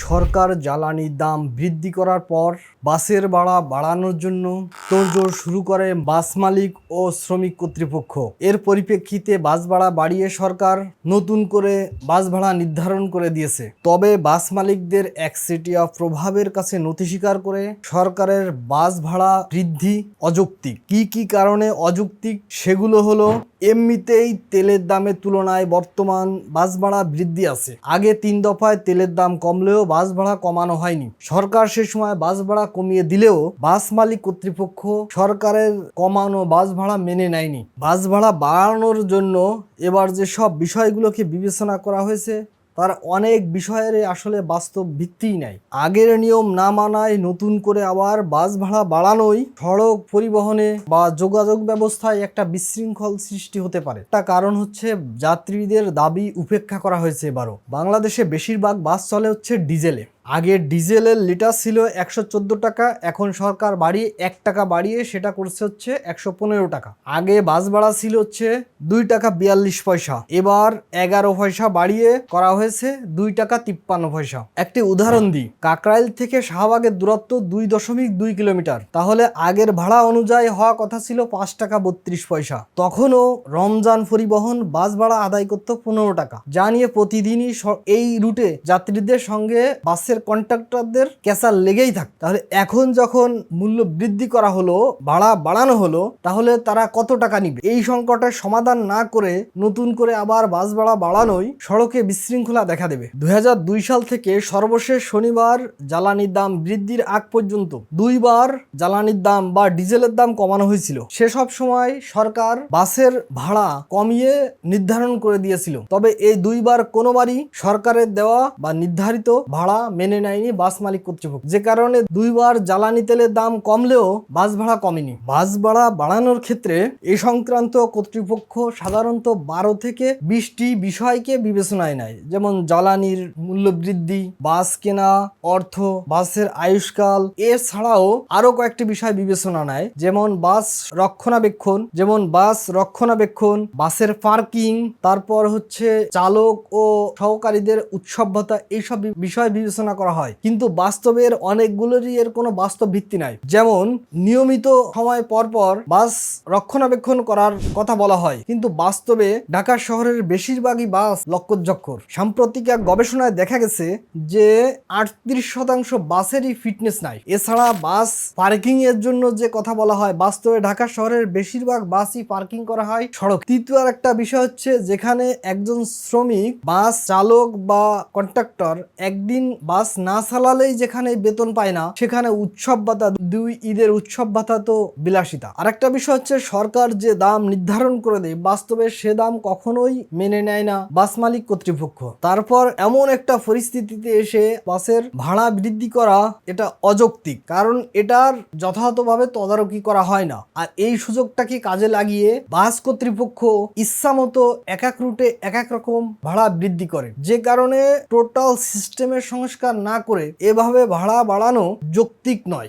সরকার জ্বালানির দাম বৃদ্ধি করার পর বাসের ভাড়া বাড়ানোর জন্য তোড়জোড় শুরু করে বাস মালিক ও শ্রমিক কর্তৃপক্ষ। এর পরিপ্রেক্ষিতে বাস ভাড়া বাড়িয়ে সরকার নতুন করে বাস ভাড়া নির্ধারণ করে দিয়েছে। তবে বাস মালিকদের একচেটিয়া প্রভাবের কাছে নথি স্বীকার করে সরকারের বাস ভাড়া বৃদ্ধি অযৌক্তিক। কি কারণে অযৌক্তিক সেগুলো হলো, এমনিতেই তেলের দামের তুলনায় বর্তমান বাস ভাড়া বৃদ্ধি আছে। আগে 3 দফায় তেলের দাম কমলেও বাস ভাড়া কমানো হয়নি। সরকার সে সময় বাস ভাড়া কমিয়ে দিলেও বাস মালিক কর্তৃপক্ষ সরকারের কমানো বাস ভাড়া মেনে নেয়নি। বাস ভাড়া বাড়ানোর জন্য এবার যে সব বিষয়গুলোকে বিবেচনা করা হয়েছে তার অনেক বিষয়ের আসলে বাস্তব ভিত্তিই নাই। আগের নিয়ম না মানায় নতুন করে আবার বাস ভাড়া বাড়ানোই সড়ক পরিবহনে বা যোগাযোগ ব্যবস্থায় একটা বিশৃঙ্খল সৃষ্টি হতে পারে। একটা কারণ হচ্ছে যাত্রীদের দাবি উপেক্ষা করা হয়েছে। এবারও বাংলাদেশে বেশিরভাগ বাস চলে হচ্ছে ডিজেলে। আগে ডিজেলের লিটার ছিল 114 টাকা, এখন সরকার বাড়িয়ে 1 টাকা বাড়িয়ে সেটা করছে হচ্ছে 115 টাকা। আগে বাস ভাড়া ছিল হচ্ছে 2 টাকা 42 পয়সা, এবার 11 পয়সা বাড়িয়ে করা হয়েছে 2 টাকা 53 পয়সা। একটি উদাহরণ দিই, কাকরাইল থেকে শাহবাগের দূরত্ব 2.2 কিলোমিটার, তাহলে আগের ভাড়া অনুযায়ী হওয়া কথা ছিল 5 টাকা 32 পয়সা। তখনও রমজান পরিবহন বাস ভাড়া আদায় করত 15 টাকা, যা নিয়ে প্রতিদিনই এই রুটে যাত্রীদের সঙ্গে বাসের কন্ট্রাক্টরদের ক্যাসার লেগেই থাকে। তাহলে এখন যখন মূল্য বৃদ্ধি করা হলো, ভাড়া বাড়ানো হলো, তাহলে তারা কত টাকা নিবে? এই সংকটের সমাধান না করে নতুন করে আবার বাস ভাড়া বাড়ানোই সড়কে বিশৃঙ্খলা দেখা দেবে। 2002 সাল থেকে সর্বশেষ শনিবার জ্বালানির দাম বৃদ্ধির আগ পর্যন্ত 2 বার জ্বালানির দাম বা ডিজেলের দাম কমানো হয়েছিল। সেসব সময় সরকার বাসের ভাড়া কমিয়ে নির্ধারণ করে দিয়েছিল, তবে এই 2 বার কোনোবারই সরকারের দেওয়া বা নির্ধারিত ভাড়া মেনে নেয়নি বাস মালিক কর্তৃপক্ষ, যে কারণে 2 বার জ্বালানি তেলের দাম কমলেও বাস ভাড়া কমেনি। বাস ভাড়া বাড়ানোর ক্ষেত্রে এই সংক্রান্ত কর্তৃপক্ষ সাধারণত 12 থেকে 20টি বিষয়কে বিবেচনায় নেয়, যেমন জ্বালানির মূল্য বৃদ্ধি, বাস কেনা অর্থ, বাসের আয়ুষ্কাল। এছাড়াও আরো কয়েকটি বিষয় বিবেচনা নেয়, যেমন বাস রক্ষণাবেক্ষণ, বাসের পার্কিং, তারপর হচ্ছে চালক ও সহকারীদের উৎসব ভাতা। এইসব বিষয় বিবেচনা করা হয়, কিন্তু বাস্তবের অনেকগুলোরই এর কোনো বাস্তব ভিত্তি নাই। যেমন নিয়মিত সময় পর বাস রক্ষণাবেক্ষণ করার কথা বলা হয়, কিন্তু বাস্তবে ঢাকা শহরের বেশিরভাগই বাস লক্ষ্যজ্জক্ষর। সাম্প্রতিক এক গবেষণায় দেখা গেছে যে 38% বাসেরই ফিটনেস নাই। এছাড়া বাস পার্কিং এর জন্য যে কথা বলা হয়, বাস্তবে ঢাকা শহরের বেশিরভাগ বাসই পার্কিং করা হয় সড়ক। তৃতীয় আর একটা বিষয় হচ্ছে, যেখানে একজন শ্রমিক, বাস চালক বা কন্ট্রাক্টর একদিন বাস না চালালেই যেখানে বেতন পায় না, সেখানে উৎসব ভাতা, 2 ঈদের উৎসব ভাতা তো বিলাসিতা। আরেকটা বিষয় হচ্ছে, সরকার যে দাম নির্ধারণ করে দেয়, বাস্তবে সে দাম কখনোই মেনে নেয় না বাস মালিক কর্তৃপক্ষ। তারপর এমন একটা পরিস্থিতিতে এসে বাসের ভাড়া বৃদ্ধি করা এটা অযৌক্তিক, কারণ এটার যথাযথভাবে তদারকি করা হয় না। আর এই সুযোগটাকে কাজে লাগিয়ে বাস কর্তৃপক্ষ ইচ্ছামতো এক এক রুটে এক এক রকম ভাড়া বৃদ্ধি করে, যে কারণে টোটাল সিস্টেমের সংস্কার না করে এভাবে ভাড়া বাড়ানো যৌক্তিক নয়।